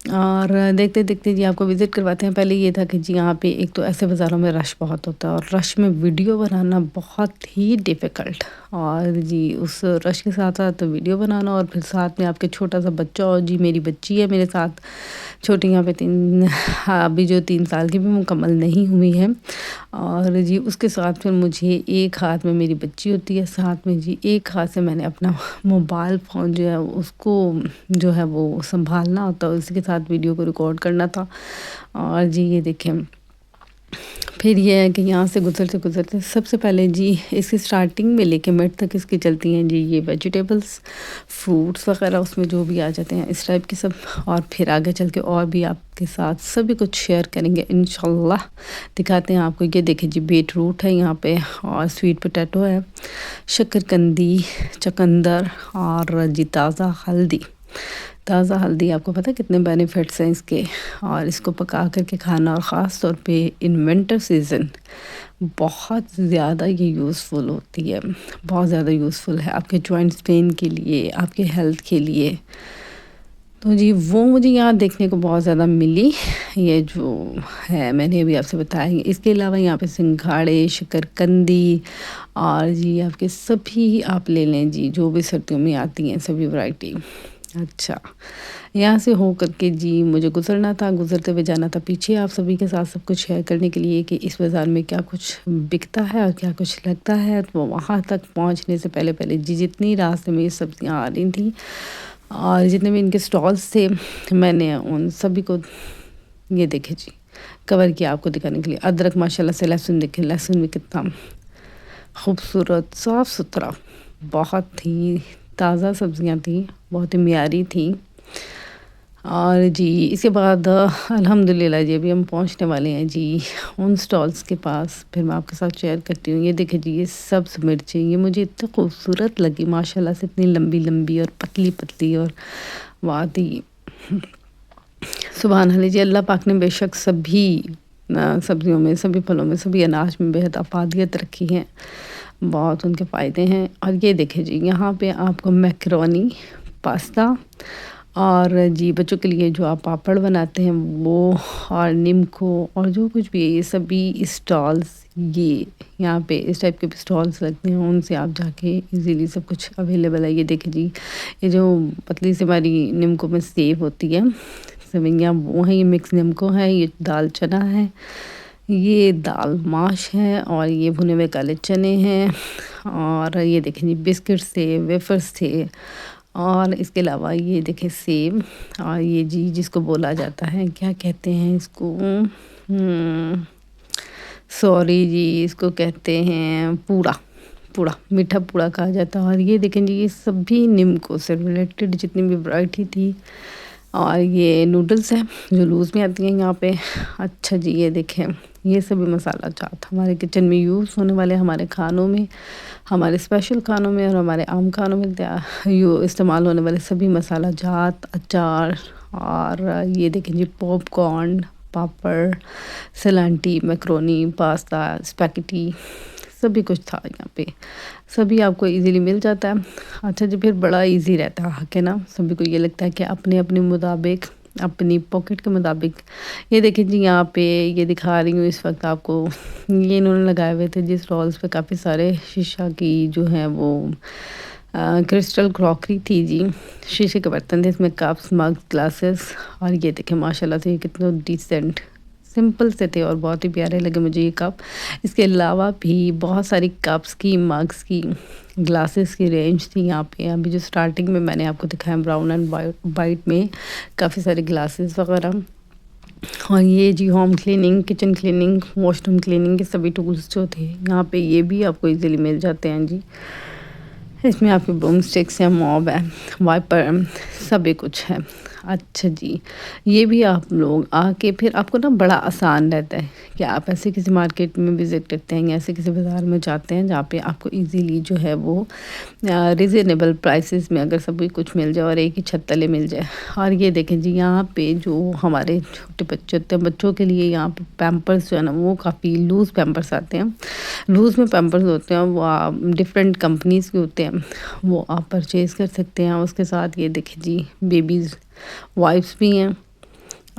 اور دیکھتے دیکھتے جی آپ کو وزٹ کرواتے ہیں۔ پہلے یہ تھا کہ جی یہاں پہ ایک تو ایسے بازاروں میں رش بہت ہوتا ہے، اور رش میں ویڈیو بنانا بہت ہی ڈیفیکلٹ، اور جی اس رش کے ساتھ ساتھ ویڈیو بنانا، اور پھر ساتھ میں آپ کے چھوٹا سا بچہ، اور جی میری بچی ہے میرے ساتھ چھوٹی، یہاں پہ ابھی جو 3 سال کی بھی مکمل نہیں ہوئی ہے، اور جی اس کے ساتھ پھر مجھے ایک ہاتھ میں میری بچی ہوتی ہے، ساتھ میں جی ایک ہاتھ سے میں نے اپنا موبائل فون جو ہے اس کو جو ہے وہ سنبھالنا ہوتا ہے، اسی کے ساتھ ویڈیو کو ریکارڈ کرنا تھا۔ اور جی یہ دیکھیں، پھر یہ ہے کہ یہاں سے گزرتے گزرتے سب سے پہلے جی اس کی سٹارٹنگ میں لے کے مڈ تک اس کی چلتی ہیں جی یہ ویجیٹیبلز، فروٹس وغیرہ اس میں جو بھی آ جاتے ہیں اس ٹائپ کی سب، اور پھر آگے چل کے اور بھی آپ کے ساتھ سبھی کچھ شیئر کریں گے انشاءاللہ، دکھاتے ہیں آپ کو۔ یہ دیکھیں جی بیٹ روٹ ہے یہاں پہ، اور سویٹ پوٹیٹو ہے، شکرکندی، چقندر، اور جی تازہ ہلدی۔ تازہ ہلدی آپ کو پتہ ہے کتنے بینیفٹس ہیں اس کے، اور اس کو پکا کر کے کھانا، اور خاص طور پہ ان ونٹر سیزن بہت زیادہ یہ یوزفل ہوتی ہے، بہت زیادہ یوزفل ہے آپ کے جوائنٹس پین کے لیے، آپ کے ہیلتھ کے لیے۔ تو جی وہ مجھے یہاں دیکھنے کو بہت زیادہ ملی، یہ جو ہے میں نے ابھی آپ سے بتایا۔ اس کے علاوہ یہاں پہ سنگھاڑے، شکرکندی، اور جی آپ کے سبھی آپ لے لیں جی جو بھی سردیوں میں آتی ہیں سبھی ورائٹی۔ اچھا، یہاں سے ہو کر کے جی مجھے گزرنا تھا، گزرتے ہوئے جانا تھا پیچھے آپ سبھی کے ساتھ سب کچھ شیئر کرنے کے لیے کہ اس بازار میں کیا کچھ بکتا ہے اور کیا کچھ لگتا ہے۔ تو وہاں تک پہنچنے سے پہلے پہلے جی جتنی راستے میں یہ سبزیاں آ رہی تھیں اور جتنے بھی ان کے سٹالز تھے، میں نے ان سبھی کو یہ دیکھے جی کور کیا آپ کو دکھانے کے لیے۔ ادرک ماشاءاللہ سے، لہسن دیکھیں، لہسن بھی کتنا خوبصورت، صاف ستھرا، بہت ہی تازہ سبزیاں تھیں، بہت ہی معیاری تھیں۔ اور جی اس کے بعد الحمدللہ جی ابھی ہم پہنچنے والے ہیں جی ان سٹالز کے پاس، پھر میں آپ کے ساتھ شیئر کرتی ہوں۔ یہ دیکھیں جی یہ سبز مرچیں، یہ مجھے اتنی خوبصورت لگی ماشاءاللہ سے، اتنی لمبی لمبی اور پتلی پتلی، اور وادی سبحان اللہ جی، اللہ پاک نے بے شک سبھی سبزیوں میں، سبھی پھلوں میں، سبھی اناج میں بہت افادیت رکھی ہیں، بہت ان کے فائدے ہیں۔ اور یہ دیکھیں جی یہاں پہ آپ کو میکرونی، پاستا، اور جی بچوں کے لیے جو آپ پاپڑ بناتے ہیں وہ، اور نمکو، اور جو کچھ بھی ہے یہ سبھی اسٹالز، یہ یہاں پہ اس ٹائپ کے بھی اسٹالز لگتے ہیں، ان سے آپ جا کے ایزیلی سب کچھ اویلیبل ہے۔ یہ دیکھیں جی یہ جو پتلی سی ہماری نمکو میں سیو ہوتی ہے سوئیاں، وہ ہیں، یہ مکس نمکو ہے، یہ دال چنا ہے، یہ دال ماش ہے، اور یہ بھنے ہوئے کالے چنے ہیں، اور یہ دیکھیں جی بسکٹس تھے، ویفرز تھے، اور اس کے علاوہ یہ دیکھیں سیب، اور یہ جی جس کو بولا جاتا ہے کیا کہتے ہیں اس کو، سوری جی اس کو کہتے ہیں پوڑا، پوڑا، میٹھا پوڑا کہا جاتا ہے۔ اور یہ دیکھیں جی یہ سبھی نمکو سے ریلیٹڈ جتنی بھی ورائٹی تھی، اور یہ نوڈلز ہیں جو لوز میں آتی ہیں یہاں پہ۔ اچھا جی یہ دیکھیں یہ سبھی مسالہ جات ہمارے کچن میں یوز ہونے والے، ہمارے کھانوں میں، ہمارے اسپیشل کھانوں میں، اور ہمارے عام کھانوں میں استعمال ہونے والے سبھی مسالہ جات، اچار، اور یہ دیکھیں جی پاپ کارن، پاپڑ، سلانٹی، میکرونی، پاستا، اسپیگیٹی، سبھی کچھ تھا یہاں پہ، سبھی آپ کو ایزیلی مل جاتا ہے۔ اچھا جی پھر بڑا ایزی رہتا ہے کہ نا، سبھی کو یہ لگتا ہے کہ اپنے اپنے مطابق، اپنی پاکٹ کے مطابق۔ یہ دیکھیں جی یہاں پہ یہ دکھا رہی ہوں اس وقت آپ کو، یہ انہوں نے لگائے ہوئے تھے جس رولز پہ کافی سارے شیشہ کی جو ہے وہ کرسٹل کراکری تھی جی، شیشے کے برتن تھے، اس میں کپس، مگز، گلاسز، اور یہ دیکھیں ماشاءاللہ سے یہ کتنے ڈیسنٹ سمپل سے تھے اور بہت ہی پیارے لگے مجھے یہ کپ۔ اس کے علاوہ بھی بہت ساری کپس کی، مگز کی، گلاسز کی رینج تھی یہاں پہ۔ ابھی جو سٹارٹنگ میں نے آپ کو دکھایا براؤن اینڈ وائٹ میں کافی سارے گلاسز وغیرہ، اور یہ جی home cleaning, kitchen cleaning, washroom cleaning کے سبھی ٹولز جو تھے یہاں پہ یہ بھی آپ کو ایزیلی مل جاتے ہیں جی۔ اس میں آپ کے بروم سٹکس ہیں، موب ہے، وائپر، سبھی کچھ ہے۔ اچھا جی یہ بھی آپ لوگ آ کے پھر آپ کو نا بڑا آسان رہتا ہے کہ آپ ایسے کسی مارکیٹ میں وزٹ کرتے ہیں یا ایسے کسی بازار میں جاتے ہیں جہاں پہ آپ کو ایزیلی جو ہے وہ ریزنیبل پرائسز میں اگر سبھی کچھ مل جائے اور ایک ہی چھت تلے مل جائے۔ اور یہ دیکھیں جی یہاں پہ جو ہمارے چھوٹے بچے ہوتے ہیں، بچوں کے لیے یہاں پہ پیمپرز جو ہے نا وہ کافی لوز پیمپرز آتے ہیں، لوز میں پیمپرز ہوتے ہیں، وہ ڈفرینٹ کمپنیز کے ہوتے ہیں، وہ آپ پرچیز کر سکتے ہیں۔ اس کے ساتھ یہ دیکھیں جی بیبیز وائپس بھی ہیں،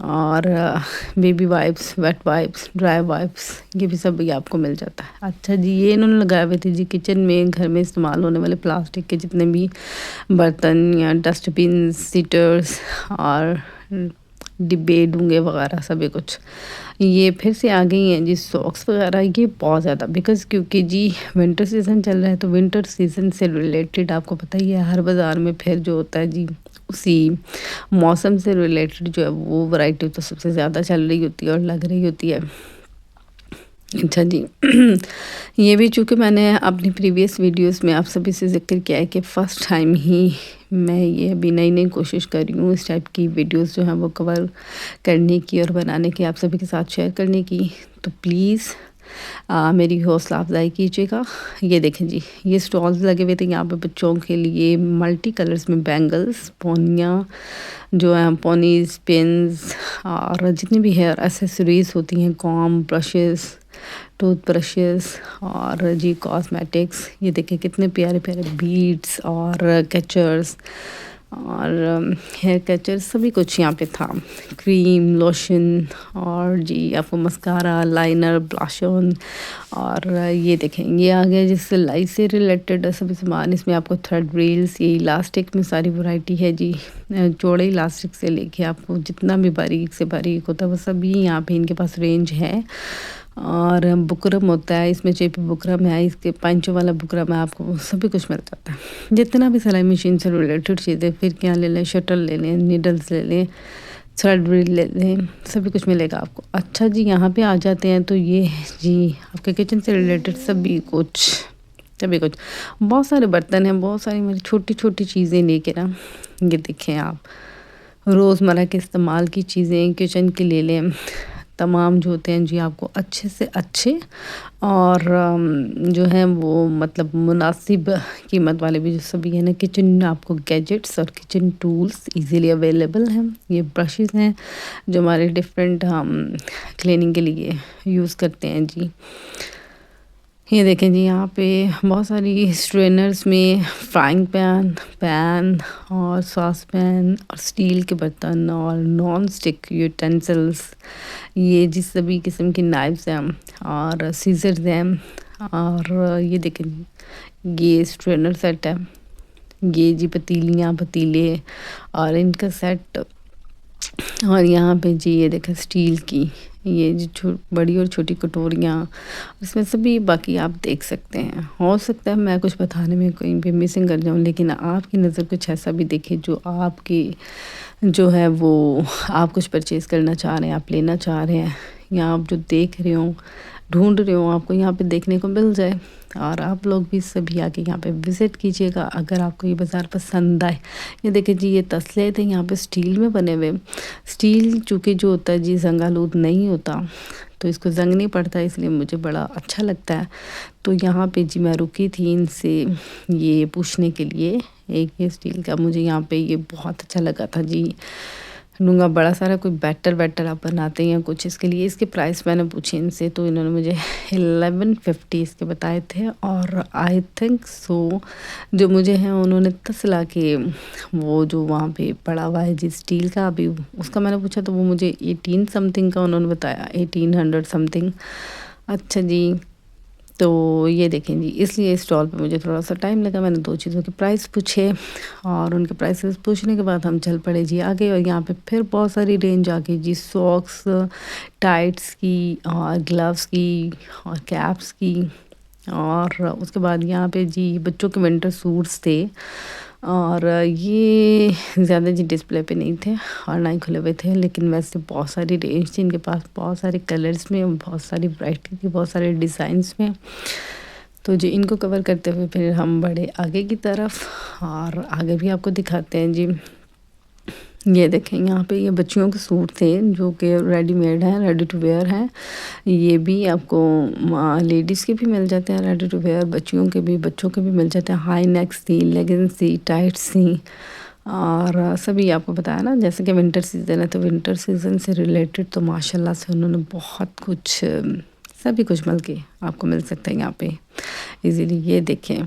اور baby wipes, wet wipes, dry wipes, یہ بھی سب آپ کو مل جاتا ہے۔ اچھا جی، یہ انہوں نے لگائے ہوئے تھے جی کچن میں گھر میں استعمال ہونے والے پلاسٹک کے جتنے بھی برتن یا ڈسٹ بن، سیٹرز اور ڈبے ڈونگے وغیرہ سبھی کچھ۔ یہ پھر سے آ گئی ہیں جی ساکس وغیرہ، یہ بہت زیادہ کیونکہ جی ونٹر سیزن چل رہا ہے، تو ونٹر سیزن سے ریلیٹڈ آپ کو پتہ ہی ہے ہر بازار میں پھر جو ہوتا ہے جی اسی موسم سے ریلیٹڈ جو ہے وہ ورائٹی تو سب سے زیادہ چل رہی ہوتی ہے اور لگ رہی ہوتی ہے۔ اچھا جی، یہ بھی چونکہ میں نے اپنی پریویس ویڈیوز میں آپ سبھی سے ذکر کیا ہے کہ فرسٹ ٹائم ہی میں یہ ابھی نئی کوشش کر رہی ہوں اس ٹائپ کی ویڈیوز جو ہیں وہ کور کرنے کی اور بنانے کی، آپ سبھی کے ساتھ شیئر کرنے کی، تو پلیز میری حوصلہ افزائی کیجیے گا۔ یہ دیکھیں جی، یہ سٹالز لگے ہوئے تھے یہاں پہ بچوں کے لیے ملٹی کلرز میں بینگلز، پونیاں جو ہیں، پونیز، پنز اور جتنی بھی ہیئر ایسیسریز ہوتی ہیں، کام، برشز، ٹوتھ برشز اور جی کاسمیٹکس، یہ دیکھیں کتنے پیارے پیارے بیڈز اور کیچرز اور ہیئر کیچر سبھی کچھ یہاں پہ تھا، کریم، لوشن اور جی آپ کو مسکارا، لائنر، بلاشن، اور یہ دیکھیں یہ آ گیا جس سلائی سے ریلیٹڈ سبھی سامان۔ اس میں آپ کو تھریڈ ریلز، یہ الاسٹک میں ساری ورائٹی ہے جی، چوڑے الاسٹک سے لے کے آپ کو جتنا بھی باریک سے باریک ہوتا ہے وہ سبھی یہاں پہ ان کے پاس رینج ہے۔ اور بکرم ہوتا ہے اس میں، چیپی بکرم ہے، اس کے پنچوں والا بکرم ہے، آپ کو سبھی کچھ مل جاتا ہے جتنا بھی سلائی مشین سے ریلیٹڈ چیزیں، پھر لے لیں، شٹل لے لیں، نیڈلز لے لیں، تھریڈ ریل لے لیں، سبھی کچھ ملے گا آپ کو۔ اچھا جی، یہاں پہ آ جاتے ہیں تو یہ جی آپ کے کچن سے ریلیٹڈ سبھی کچھ بہت سارے برتن ہیں، بہت ساری میری چھوٹی چھوٹی چیزیں لے کے نا، یہ دیکھیں آپ روزمرہ کے استعمال کی چیزیں کچن کے لے لیں، تمام جو ہوتے ہیں جی آپ کو اچھے سے اچھے اور جو ہیں وہ مطلب مناسب قیمت والے بھی جو سبھی ہیں نا، کچن میں آپ کو گیجٹس اور کچن ٹولز ایزیلی اویلیبل ہیں۔ یہ برشز ہیں جو ہمارے ڈیفرنٹ کلیننگ کے لیے یوز کرتے ہیں جی۔ یہ دیکھیں جی یہاں پہ بہت ساری اسٹرینرز میں فرائنگ پین اور ساس پین اور اسٹیل کے برتن اور نان اسٹک یوٹینسلز، یہ جس سبھی قسم کی نائفز ہیں اور سیزرز ہیں، اور یہ دیکھیں یہ اسٹرینر سیٹ ہے، یہ جی پتیلیاں، پتیلے اور ان کا سیٹ، اور یہاں پہ جی یہ دیکھیں اسٹیل کی یہ جی بڑی اور چھوٹی کٹوریاں، اس میں سبھی باقی آپ دیکھ سکتے ہیں۔ ہو سکتا ہے میں کچھ بتانے میں کہیں پہ مسنگ کر جاؤں، لیکن آپ کی نظر کچھ ایسا بھی دیکھے جو آپ کی جو ہے وہ آپ کچھ پرچیز کرنا چاہ رہے ہیں، آپ لینا چاہ رہے ہیں، یا آپ جو دیکھ رہے ہوں، ڈھونڈ رہے ہوں، آپ کو یہاں پہ دیکھنے کو مل جائے، اور آپ لوگ بھی سبھی آ کے یہاں پہ وزٹ کیجیے گا اگر آپ کو یہ بازار پسند آئے۔ یہ دیکھیں جی یہ تسلے تھے یہاں پہ اسٹیل میں بنے ہوئے، اسٹیل چونکہ جو ہوتا ہے جی زنگ آلود نہیں ہوتا، تو اس کو زنگ نہیں پڑتا، اس لیے مجھے بڑا اچھا لگتا ہے۔ تو یہاں پہ جی میں رکی تھی ان سے یہ پوچھنے کے لیے، ایک یہ اسٹیل کا مجھے یہاں پہ یہ بہت اچھا لگا تھا جی، لوں گا بڑا سارا، کوئی بیٹر آپ بناتے ہیں کچھ، اس کے لیے اس کے پرائس میں نے پوچھے ان سے، تو انہوں نے مجھے 1150 اس کے بتائے تھے، اور آئی تھنک سو جو مجھے ہیں انہوں نے تسلا کے وہ جو وہاں پہ پڑا ہوا ہے جی اسٹیل کا، ابھی اس کا میں نے پوچھا تو وہ مجھے 18 سمتھنگ کا انہوں نے بتایا، 1800 سمتھنگ۔ اچھا جی، تو یہ دیکھیں جی اس لیے اسٹال پہ مجھے تھوڑا سا ٹائم لگا، میں نے 2 چیزوں کے پرائس پوچھے، اور ان کے پرائسز پوچھنے کے بعد ہم چل پڑے جی آگے، اور یہاں پہ پھر بہت ساری رینج آ گئی جی، ساکس، ٹائٹس کی اور گلوز کی اور کیپس کی، اور اس کے بعد یہاں پہ جی بچوں کے ونٹر سوٹس تھے، اور یہ زیادہ جی ڈسپلے پہ نہیں تھے اور نہ ہی کھلے ہوئے تھے، لیکن ویسے بہت ساری رینج تھی ان کے پاس، بہت سارے کلرز میں، بہت ساری ورائٹی تھی، بہت سارے ڈیزائنز میں۔ تو جی ان کو کور کرتے ہوئے پھر ہم بڑے آگے کی طرف، اور آگے بھی آپ کو دکھاتے ہیں جی۔ یہ دیکھیں یہاں پہ یہ بچیوں کے سوٹ تھے جو کہ ریڈی میڈ ہیں، ریڈی ٹو ویئر ہیں، یہ بھی آپ کو لیڈیز کے بھی مل جاتے ہیں ریڈی ٹو ویئر، بچوں کے بھی مل جاتے ہیں، ہائی نیکس تھی، لیگنس تھی، ٹائٹس تھیں، اور سبھی آپ کو بتایا نا جیسے کہ ونٹر سیزن ہے تو ونٹر سیزن سے ریلیٹڈ تو ماشاءاللہ سے انہوں نے بہت کچھ سبھی کچھ مل کے آپ کو مل سکتا ہے یہاں پہ ایزیلی۔ یہ دیکھیں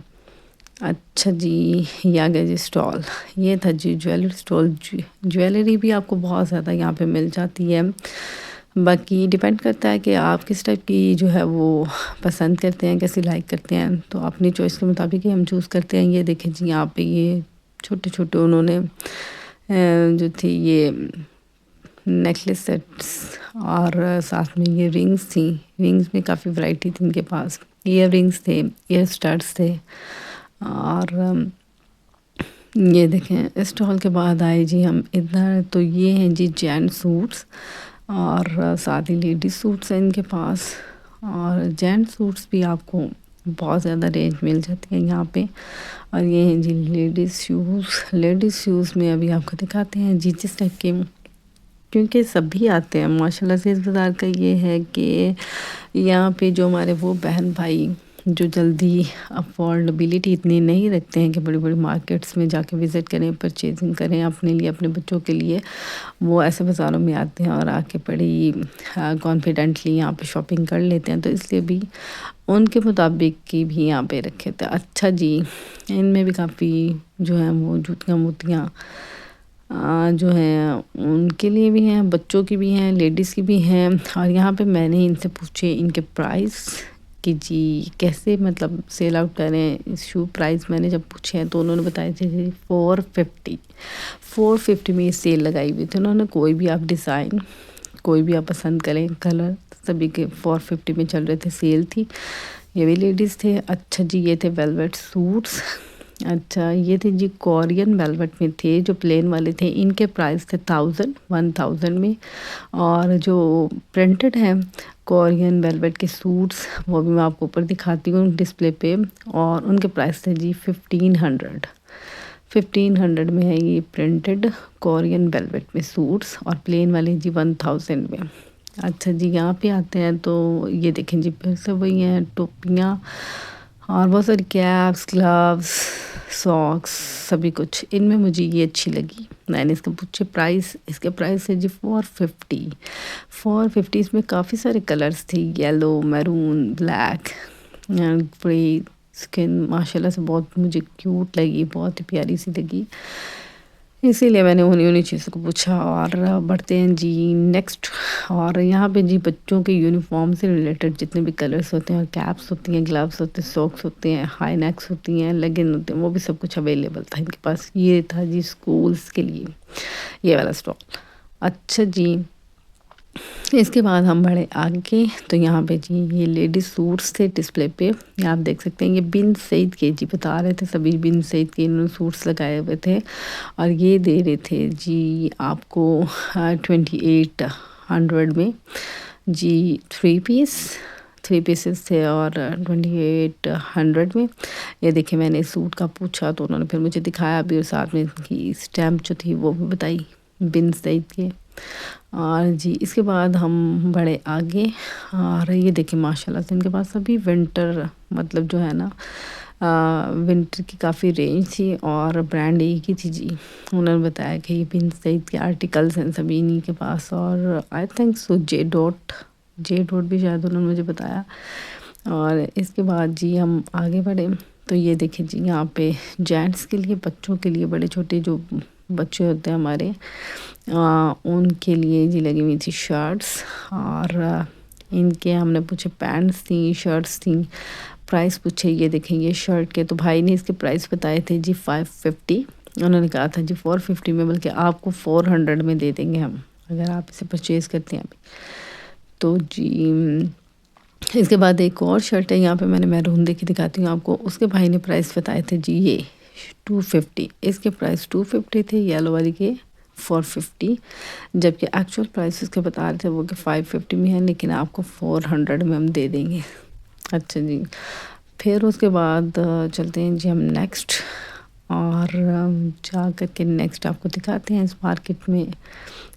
اچھا جی، یہ آ گیا جی اسٹال. یہ تھا جی جویلری اسٹال. جویلری بھی آپ کو بہت زیادہ یہاں پہ مل جاتی ہے. باقی ڈیپینڈ کرتا ہے کہ آپ کس ٹائپ کی جو ہے وہ پسند کرتے ہیں، کیسی لائک کرتے ہیں، تو اپنی چوائس کے مطابق ہی ہم چوز کرتے ہیں. یہ دیکھیں جی یہاں پہ یہ چھوٹے چھوٹے انہوں نے جو تھی یہ نیکلس سیٹس اور ساتھ میں یہ رنگز تھیں. رنگز میں کافی ورائٹی تھی ان کے پاس. ایئر رنگز تھے، ایئر اسٹارس تھے. اور یہ دیکھیں اسٹال کے بعد آئے جی ہم ادھر. تو یہ ہیں جی جینٹ سوٹس اور ساتھ ہی لیڈیز سوٹس ہیں ان کے پاس. اور جینٹ سوٹس بھی آپ کو بہت زیادہ رینج مل جاتی ہے یہاں پہ. اور یہ ہیں جی لیڈیز شوز. لیڈیز شوز میں ابھی آپ کو دکھاتے ہیں جی جس ٹائپ کے، کیونکہ سبھی آتے ہیں ماشاء اللہ سے. اس بازار کا یہ ہے کہ یہاں پہ جو ہمارے وہ بہن بھائی جو جلدی افورڈیبلٹی اتنی نہیں رکھتے ہیں کہ بڑی بڑی مارکیٹس میں جا کے وزٹ کریں، پرچیزنگ کریں اپنے لیے اپنے بچوں کے لیے، وہ ایسے بازاروں میں آتے ہیں اور آ کے بڑی کانفیڈنٹلی یہاں پہ شاپنگ کر لیتے ہیں. تو اس لیے بھی ان کے مطابق کی بھی یہاں پہ رکھے تھے. اچھا جی، ان میں بھی کافی جو ہیں وہ جوتیاں موتیاں جو ہیں ان کے لیے بھی ہیں، بچوں کی بھی ہیں، لیڈیز کی بھی ہیں. اور یہاں پہ میں نے ان سے پوچھے ان کے پرائس کہ جی کیسے مطلب سیل آؤٹ کریں اس شو پرائز. میں نے جب پوچھے ہیں تو انہوں نے بتایا تھے جی 450 میں یہ سیل لگائی ہوئی تھی. انہوں نے کوئی بھی آپ ڈیزائن کوئی بھی آپ پسند کریں کلر سبھی کے 450 میں چل رہے تھے، سیل تھی. یہ بھی لیڈیز تھے. اچھا جی یہ تھے ویلویٹ سوٹس. اچھا یہ تھے جی کورین ویلویٹ میں تھے جو پلین والے تھے. ان کے پرائس تھے 1000 میں. اور جو پرنٹڈ ہیں کورین ویلویٹ کے سوٹس وہ بھی میں آپ کو اوپر دکھاتی ہوں ڈسپلے پہ. اور ان کے پرائس تھے جی 1500 میں ہے یہ پرنٹڈ کورین ویلویٹ میں سوٹس. اور پلین والے جی 1000 میں. اچھا جی یہاں پہ آتے ہیں تو یہ دیکھیں جی پھر سے وہی ہیں ٹوپیاں اور بہت ساری کیپس، گلوز، ساکس، سبھی کچھ. ان میں مجھے یہ اچھی لگی. میں نے اس کے پوچھے پرائس. اس کے پرائس ہے جی 450. اس میں کافی سارے کلرز تھے، یلو، میرون، بلیک. بڑی اسکن ماشاء اللہ سے بہت مجھے کیوٹ لگی، بہت ہی پیاری سی لگی، اسی لیے میں نے انہیں چیزوں کو پوچھا. اور بڑھتے ہیں جی نیکسٹ. اور یہاں پہ جی بچوں کے یونیفارم سے ریلیٹڈ جتنے بھی کلرز ہوتے ہیں، اور کیپس ہوتی ہیں، گلوز ہوتے ہیں، ساکس ہوتے ہیں، ہائی نیکس ہوتی ہیں، لیگن ہوتے ہیں، وہ بھی سب کچھ اویلیبل تھا ان کے پاس. یہ تھا جی اسکولز کے لیے یہ والا اسٹال. اچھا جی اس کے بعد ہم بڑھے آگے تو یہاں پہ جی یہ لیڈیز سوٹس تھے ڈسپلے پہ. یہ آپ دیکھ سکتے ہیں. یہ بن سعید کے جی بتا رہے تھے سبھی بن سعید کے انہوں نے سوٹس لگائے ہوئے تھے. اور یہ دے رہے تھے جی آپ کو 2800 میں جی 3 پیسز تھے اور 2800 میں. یہ دیکھیں میں نے سوٹ کا پوچھا تو انہوں نے پھر مجھے دکھایا بھی، اور ساتھ میں ان کی اسٹیمپ جو تھی وہ بھی بتائی بن سعید کے. اور جی اس کے بعد ہم بڑے آگے. اور یہ دیکھیں ماشاء اللہ سے ان کے پاس سبھی ونٹر مطلب جو ہے نا ونٹر کی کافی رینج تھی اور برانڈ ایک ہی تھی جی. انہوں نے بتایا کہ یہ بن سعید کے آرٹیکلز ہیں سبھی انہی کے پاس. اور I think so J dot بھی شاید انہوں نے مجھے بتایا. اور اس کے بعد جی ہم آگے بڑھے تو یہ دیکھیں جی یہاں پہ جینٹس کے لیے، بچوں کے لیے، بڑے چھوٹے جو بچے ہوتے ہیں ہمارے ان کے لیے جی لگی ہوئی تھی شرٹس. اور ان کے ہم نے پوچھے پینٹس تھیں، شرٹس تھیں، پرائس پوچھے. یہ دیکھیں یہ شرٹ کے تو بھائی نے اس کے پرائس بتائے تھے جی 550. انہوں نے کہا تھا جی 450 میں، بلکہ آپ کو 400 میں دے دیں گے ہم اگر آپ اسے پرچیز کرتے ہیں ابھی. تو جی اس کے بعد ایک اور شرٹ ہے یہاں پہ، میں نے میرون دیکھی دکھاتی ہوں آپ کو. اس کے بھائی نے پرائس بتائے تھے جی یہ 250. اس کے پرائس 250 تھے، یلو والی کے 450. جبکہ ایکچوئل پرائس اس کے بتا رہے تھے وہ کہ 550 میں ہے، لیکن آپ کو 400 میں ہم دے دیں گے. اچھا جی پھر اس کے بعد چلتے ہیں جی ہم نیکسٹ. اور جا کر کے نیکسٹ آپ کو دکھاتے ہیں اس مارکیٹ میں،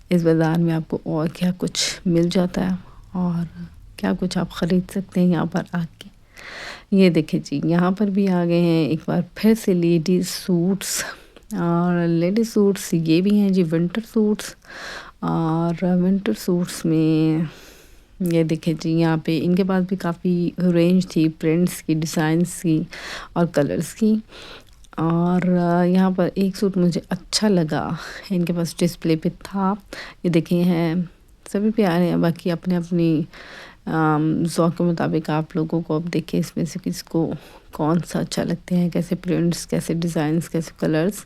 اس بازار میں آپ کو اور کیا کچھ مل جاتا ہے اور کیا کچھ آپ خرید سکتے ہیں یہاں پر آ کے. یہ دیکھیں جی یہاں پر بھی آ گئے ہیں ایک بار پھر سے لیڈیز سوٹس. اور لیڈیز سوٹس یہ بھی ہیں جی ونٹر سوٹس. اور ونٹر سوٹس میں یہ دیکھیں جی یہاں پہ ان کے پاس بھی کافی رینج تھی پرنٹس کی، ڈیزائنس کی اور کلرز کی. اور یہاں پر ایک سوٹ مجھے اچھا لگا، ان کے پاس ڈسپلے پہ تھا. یہ دیکھیں ہیں سبھی پیارے ہیں، باقی اپنے اپنی ذوق کے مطابق آپ لوگوں کو اب دیکھیں اس میں سے کس کو کون سا اچھا لگتے ہیں، کیسے پرنٹس، کیسے ڈیزائنس، کیسے کلرز.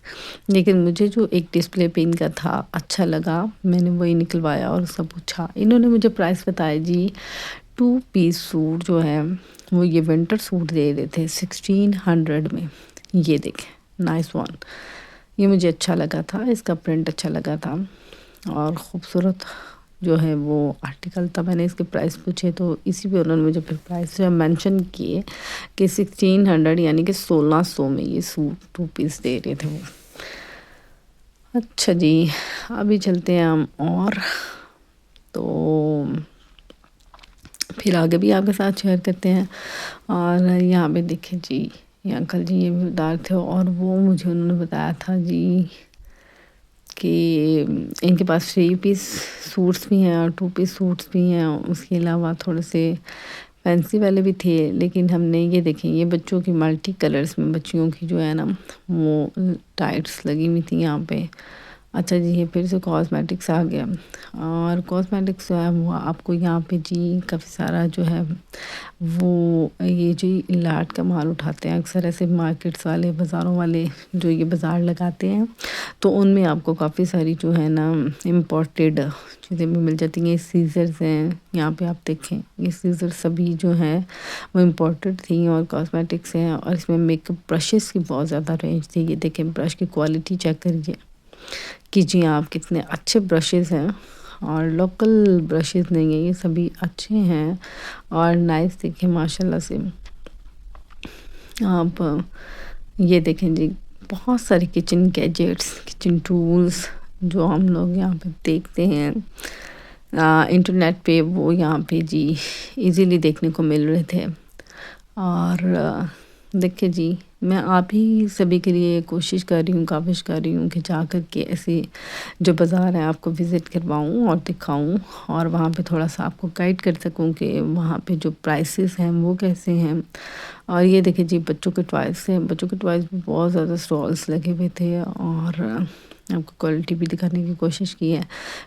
لیکن مجھے جو ایک ڈسپلے پہ ان کا تھا اچھا لگا، میں نے وہی نکلوایا اور سب پوچھا. انہوں نے مجھے پرائس بتایا جی 2 پیس سوٹ جو ہے وہ یہ ونٹر سوٹ دے رہے تھے 1600 میں. یہ دیکھیں نائس ون، یہ مجھے اچھا لگا تھا، اس کا پرنٹ اچھا لگا تھا اور خوبصورت جو ہے وہ آرٹیکل تھا. میں نے اس کے پرائس پوچھے تو اسی پہ انہوں نے مجھے پھر پرائس مینشن کیے کہ 1600 یعنی کہ 1600 میں یہ سوٹ 2 پیس دے رہے تھے وہ. اچھا جی ابھی چلتے ہیں ہم اور تو پھر آگے بھی آپ کے ساتھ شیئر کرتے ہیں. اور یہاں پہ دیکھیں جی یہ انکل جی یہ بھی دار تھے اور وہ مجھے انہوں نے بتایا تھا جی کہ ان کے پاس 3 پیس سوٹس بھی ہیں اور 2 پیس سوٹس بھی ہیں، اس کے علاوہ تھوڑے سے فینسی والے بھی تھے. لیکن ہم نے یہ دیکھیں یہ بچوں کی ملٹی کلرز میں بچیوں کی جو ہے نا وہ ٹائٹس لگی ہوئی تھیں یہاں پہ. اچھا جی یہ پھر سے کاسمیٹکس آ گیا اور کاسمیٹکس جو ہے وہ آپ کو یہاں پہ جی کافی سارا جو ہے وہ یہ جی لاٹ کا مال اٹھاتے ہیں اکثر ایسے مارکیٹس والے، بازاروں والے جو یہ بازار لگاتے ہیں تو ان میں آپ کو کافی ساری جو ہے نا امپورٹیڈ چیزیں بھی مل جاتی ہیں. سیزرز ہیں یہاں پہ آپ دیکھیں، یہ سیزر سبھی جو ہیں وہ امپورٹیڈ تھیں اور کاسمیٹکس ہیں. اور اس میں میک اپ برشز کی بہت زیادہ رینج تھی. یہ دیکھیں برش کی کوالٹی چیک کیجیے آپ، کتنے اچھے برشز ہیں اور لوکل برشز نہیں ہیں، یہ سبھی اچھے ہیں اور نائس. دیکھیں ماشاءاللہ سے آپ یہ دیکھیں جی بہت سارے کچن گیجٹس، کچن ٹولز جو ہم لوگ یہاں پہ دیکھتے ہیں انٹرنیٹ پہ، وہ یہاں پہ جی ایزیلی دیکھنے کو مل رہے تھے. اور دیکھیں جی میں آپ ہی سبھی کے لیے کوشش کر رہی ہوں کہ جا کر کے ایسے جو بازار ہیں آپ کو وزٹ کرواؤں اور دکھاؤں اور وہاں پہ تھوڑا سا آپ کو گائیڈ کر سکوں کہ وہاں پہ جو پرائسز ہیں وہ کیسے ہیں. اور یہ دیکھیں جی بچوں کے ٹوائز ہیں، بچوں کے ٹوائز بھی بہت زیادہ اسٹالس لگے ہوئے تھے اور آپ کو کوالٹی بھی دکھانے کی کوشش کی ہے.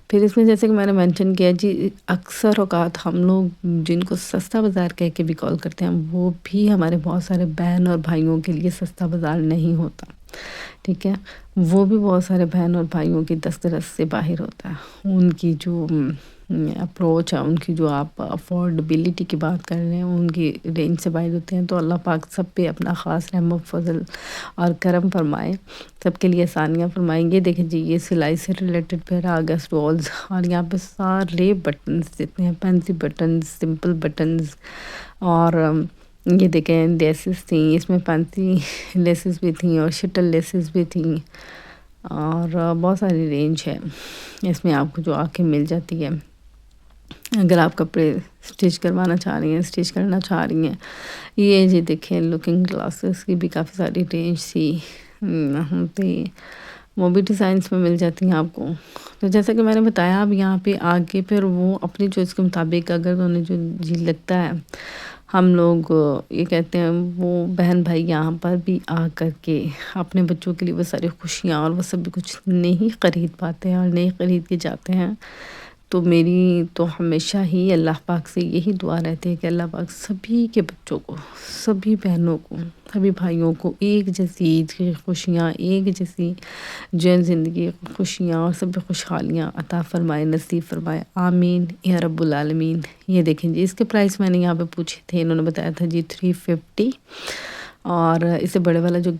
پھر اس میں جیسے کہ میں نے مینشن کیا جی اکثر اوقات ہم لوگ جن کو سستا بازار کہہ کے بھی کال کرتے ہیں وہ بھی ہمارے بہت سارے بہن اور بھائیوں کے لیے سستا بازار نہیں ہوتا، ٹھیک ہے. وہ بھی بہت سارے بہن اور بھائیوں کی دسترس سے باہر ہوتا ہے. ان کی جو اپروچ ہے، ان کی جو آپ افورڈیبلٹی کی بات کر رہے ہیں ان کی رینج سے باہر ہوتے ہیں. تو اللہ پاک سب پہ اپنا خاص رحم و فضل اور کرم فرمائے، سب کے لیے آسانیاں فرمائیں. گے دیکھیں جی یہ سلائی سے ریلیٹڈ پھر آ گیا اسٹالز اور یہاں پہ سارے بٹنز جتنے ہیں، پینسی بٹنز، سمپل بٹنز اور یہ دیکھیں لیسز تھیں، اس میں پینسی لیسز بھی تھیں اور شٹل لیسز بھی تھیں اور بہت ساری رینج ہے اس میں آپ کو جو آ کے مل جاتی ہے. اگر آپ کپڑے اسٹچ کروانا چاہ رہی ہیں، اسٹچ کرنا چاہ رہی ہیں. یہ جی دیکھیں لکنگ گلاسز کی بھی کافی ساری رینج تھی، یہاں پہ وہ بھی ڈیزائنس میں مل جاتی ہیں آپ کو. تو جیسا کہ میں نے بتایا اب یہاں پہ آگے پھر وہ اپنی چوائس کے مطابق اگر انہیں جو جی لگتا ہے ہم لوگ یہ کہتے ہیں وہ بہن بھائی یہاں پر بھی آ کر کے اپنے بچوں کے لیے وہ ساری خوشیاں اور وہ سب کچھ نہیں خرید پاتے ہیں اور نہیں خرید کے جاتے ہیں. تو میری تو ہمیشہ ہی اللہ پاک سے یہی دعا رہتی ہے کہ اللہ پاک سبھی کے بچوں کو، سبھی بہنوں کو، سبھی بھائیوں کو ایک جیسی عید کی خوشیاں، ایک جیسی جو زندگی خوشیاں اور سب خوشحالیاں عطا فرمائے، نصیب فرمائے، آمین یا رب العالمین. یہ دیکھیں جی اس کے پرائس میں نے یہاں پہ پوچھے تھے، انہوں نے بتایا تھا جی 350 اور اس سے بڑے والا جو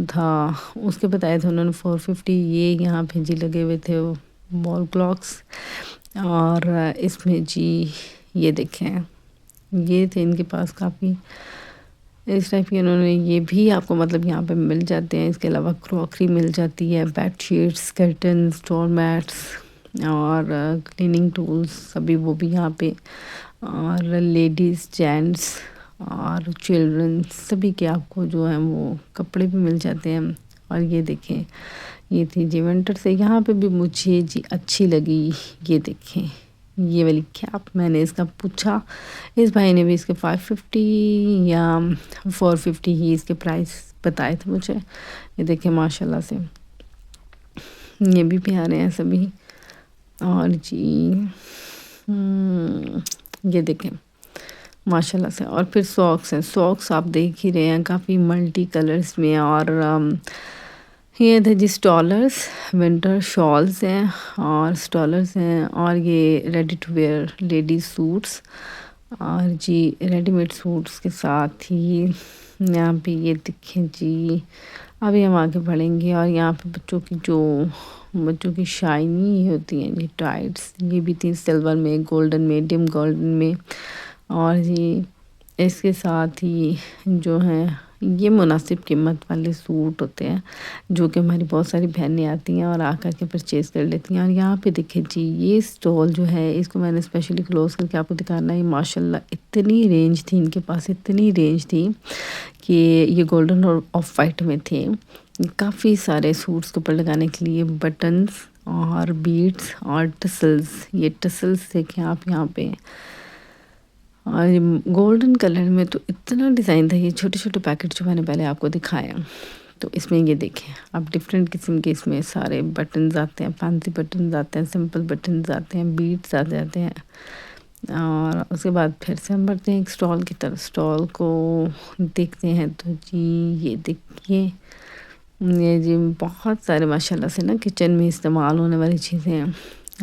تھا اس کے بتایا تھے انہوں نے 450. یہ یہاں پہ جی لگے ہوئے تھے وال کلاکس اور اس میں جی یہ دیکھیں یہ تھے ان کے پاس کافی اس ٹائپ کی، انہوں نے یہ بھی آپ کو مطلب یہاں پہ مل جاتے ہیں. اس کے علاوہ کروکری مل جاتی ہے، بیڈ شیٹس، کرٹنز، ڈور میٹس اور کلیننگ ٹولز سبھی وہ بھی یہاں پہ، اور لیڈیز، جینٹس اور چلڈرن سبھی کے آپ کو جو ہیں وہ کپڑے بھی مل جاتے ہیں. اور یہ دیکھیں یہ تھی جی ونٹر سے، یہاں پہ بھی مجھے جی اچھی لگی. یہ دیکھیں یہ والی کیپ میں نے اس کا پوچھا، اس بھائی نے بھی اس کے 550 یا 450 ہی اس کے پرائس بتائے تھے مجھے. یہ دیکھیں ماشاء اللہ سے یہ بھی پیارے ہیں سبھی. اور جی یہ دیکھیں ماشاء اللہ سے. اور پھر ساکس ہیں، ساکس آپ دیکھ ہی رہے ہیں کافی ملٹی کلرز میں. اور یہ تھے جی اسٹالرس، ونٹر شالز ہیں اور اسٹالرس ہیں. اور یہ ready to wear ladies suits, اور جی ریڈی میڈ سوٹس کے ساتھ ہی یہاں پہ یہ دیکھیں جی. ابھی ہم آگے بڑھیں گے. اور یہاں پہ بچوں کی شائنی ہوتی ہیں جی ٹائٹس، یہ بھی تھی سلور میں، گولڈن میں، ڈم گولڈن میں. اور جی اس کے ساتھ ہی جو ہیں یہ مناسب قیمت والے سوٹ ہوتے ہیں جو کہ ہماری بہت ساری بہنیں آتی ہیں اور آ کر کے پرچیز کر لیتی ہیں. اور یہاں پہ دیکھیں جی یہ اسٹال جو ہے اس کو میں نے اسپیشلی کلوز کر کے آپ کو دکھانا ہے. ماشاء اللہ اتنی رینج تھی ان کے پاس، اتنی رینج تھی کہ یہ گولڈن اور آف وائٹ میں تھے. کافی سارے سوٹس کے اوپر لگانے کے لیے بٹنز اور بیڈس اور ٹسلز. یہ ٹسلز دیکھیں آپ یہاں پہ. اور گولڈن کلر میں تو اتنا ڈیزائن تھا. یہ چھوٹے چھوٹے پیکٹ جو میں نے پہلے آپ کو دکھایا، تو اس میں یہ دیکھیں اب ڈفرینٹ قسم کے اس میں سارے بٹنز آتے ہیں، فینسی بٹنز آتے ہیں، سمپل بٹنز آتے ہیں، بیڈس آ جاتے ہیں. اور اس کے بعد پھر سے ہم بڑھتے ہیں ایک اسٹال کی طرف. اسٹال کو دیکھتے ہیں تو جی یہ دیکھیے یہ جی بہت سارے ماشاء اللہ سے نا کچن میں استعمال ہونے والی چیزیں ہیں.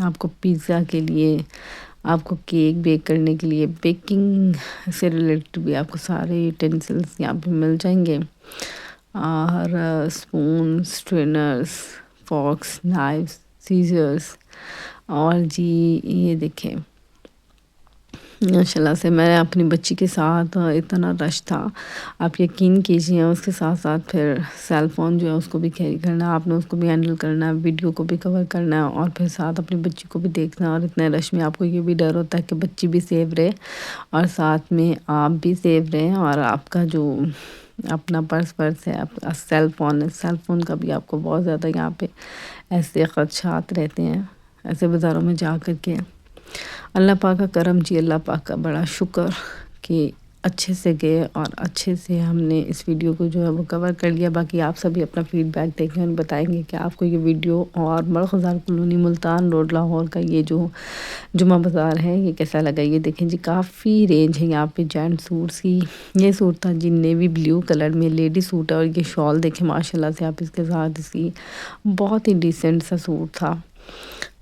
آپ کو پیزا کے لیے، آپ کو کیک بیک کرنے کے لیے، بیکنگ سے ریلیٹڈ بھی آپ کو سارے یوٹینسلس یہاں پہ مل جائیں گے. اور اسپون، اسٹرینرس، فورکس، نائفس، سیزرس. اور جی یہ دیکھیں ماشاء اللہ سے میں اپنی بچی کے ساتھ اتنا رش تھا آپ یقین کیجیے. اس کے ساتھ ساتھ پھر سیل فون جو ہے اس کو بھی کیری کرنا، آپ نے اس کو بھی ہینڈل کرنا ہے، ویڈیو کو بھی کور کرنا ہے، اور پھر ساتھ اپنی بچی کو بھی دیکھنا. اور اتنے رش میں آپ کو یہ بھی ڈر ہوتا ہے کہ بچی بھی سیف رہے اور ساتھ میں آپ بھی سیف رہیں. اور آپ کا جو اپنا پرس ہے، سیل فون کا بھی آپ کو بہت زیادہ یہاں پہ ایسے خدشات رہتے ہیں ایسے بازاروں میں جا کر کے. اللہ پاک کا کرم جی، اللہ پاک کا بڑا شکر کہ اچھے سے گئے اور اچھے سے ہم نے اس ویڈیو کو جو ہے وہ کور کر لیا. باقی آپ سبھی اپنا فیڈ بیک دیکھیں اور بتائیں گے کہ آپ کو یہ ویڈیو اور مرغزار کالونی ملتان روڈ لاہور کا یہ جو جمعہ بازار ہے یہ کیسا لگا. یہ دیکھیں جی کافی رینج ہے یہاں پہ جینٹ سوٹس کی. یہ سوٹ تھا جی نیوی بلیو کلر میں، لیڈی سوٹ ہے. اور یہ شال دیکھیں ماشاء اللہ سے آپ اس کے ساتھ، اس کی بہت ہی ڈیسنٹ سا سوٹ تھا.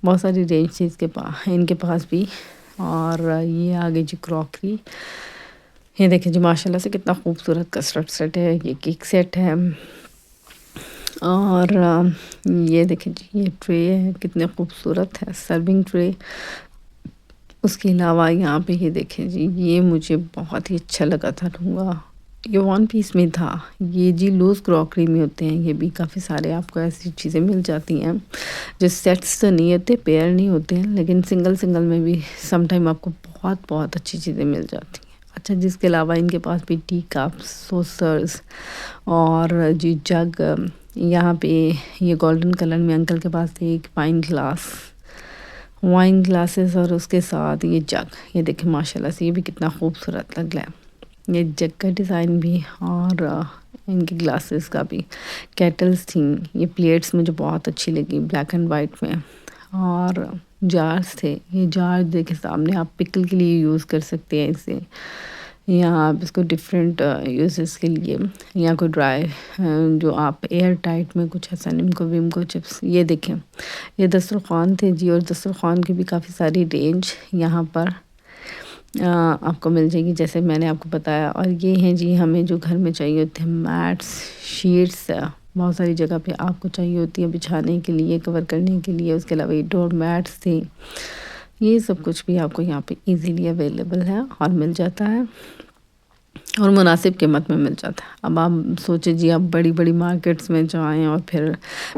بہت ساری رینج تھی ان کے پاس بھی. اور یہ آگے جی کراکری. یہ دیکھیں جی ماشاء اللہ سے کتنا خوبصورت کسٹرڈ سیٹ ہے، یہ کیک سیٹ ہے. اور یہ دیکھیں جی یہ ٹرے ہے، کتنے خوبصورت ہے، سرونگ ٹرے. اس کے علاوہ یہاں پہ یہ دیکھیں جی یہ مجھے بہت ہی اچھا لگا تھا ڈھونگا. یہ 1 پیس میں تھا. یہ جی لوز کراکری میں ہوتے ہیں. یہ بھی کافی سارے آپ کو ایسی چیزیں مل جاتی ہیں جو سیٹس تو نہیں ہوتے، پیئر نہیں ہوتے ہیں، لیکن سنگل میں بھی سم ٹائم آپ کو بہت اچھی چیزیں مل جاتی ہیں. اچھا جس کے علاوہ ان کے پاس بھی ٹی کپس، سوسرز اور جی جگ. یہاں پہ یہ گولڈن کلر میں انکل کے پاس تھے ایک وائن گلاسز اور اس کے ساتھ یہ جگ. یہ دیکھیں ماشاء اللہ سے یہ بھی کتنا خوبصورت لگ رہا ہے. یہ جگ کا ڈیزائن بھی اور ان کی گلاسز کا بھی. کیٹلز تھیں، یہ پلیٹس مجھے بہت اچھی لگی بلیک اینڈ وائٹ میں. اور جارز تھے. یہ جار دیکھیں سامنے، آپ پکل کے لیے یوز کر سکتے ہیں اسے، یا آپ اس کو ڈفرینٹ یوزز کے لیے، یا کوئی ڈرائی جو آپ ایئر ٹائٹ میں کچھ ایسا ویمکو چپس. یہ دیکھیں یہ دسترخوان تھے جی، اور دسترخوان کی بھی کافی ساری رینج یہاں پر آپ کو مل جائے گی جیسے میں نے آپ کو بتایا. اور یہ ہیں جی ہمیں جو گھر میں چاہیے ہوتے ہیں میٹس، شیٹس، بہت ساری جگہ پہ آپ کو چاہیے ہوتی ہے بچھانے کے لیے، کور کرنے کے لیے. اس کے علاوہ یہ ڈور میٹس تھے. یہ سب کچھ بھی آپ کو یہاں پہ ایزیلی اویلیبل ہے اور مل جاتا ہے اور مناسب قیمت میں مل جاتا ہے. اب آپ سوچیں جی آپ بڑی مارکیٹس میں جائیں اور پھر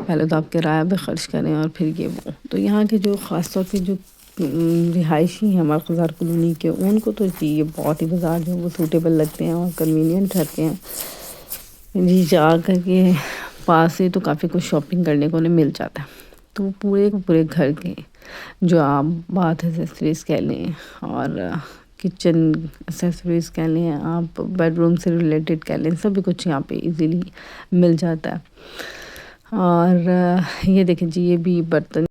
پہلے تو آپ کرایہ بھی خرچ کریں اور پھر یہ وہ. تو یہاں کے جو خاص طور سے جو رہائشی ہیں مرغزار کالونی کے، ان کو تو جی یہ بہت ہی بازار جو وہ سوٹیبل لگتے ہیں اور کنوینئنٹ رہتے ہیں جی. جا کر کے پاس سے تو کافی کچھ شاپنگ کرنے کو انہیں مل جاتا ہے. تو پورے گھر کے جو آپ باتھ ایسیسریز کہہ لیں اور کچن ایسیسریز کہہ لیں، آپ بیڈ روم سے ریلیٹڈ کہہ لیں، سبھی کچھ یہاں پہ ایزیلی مل جاتا ہے۔ اور یہ دیکھیں جی، یہ بھی برتن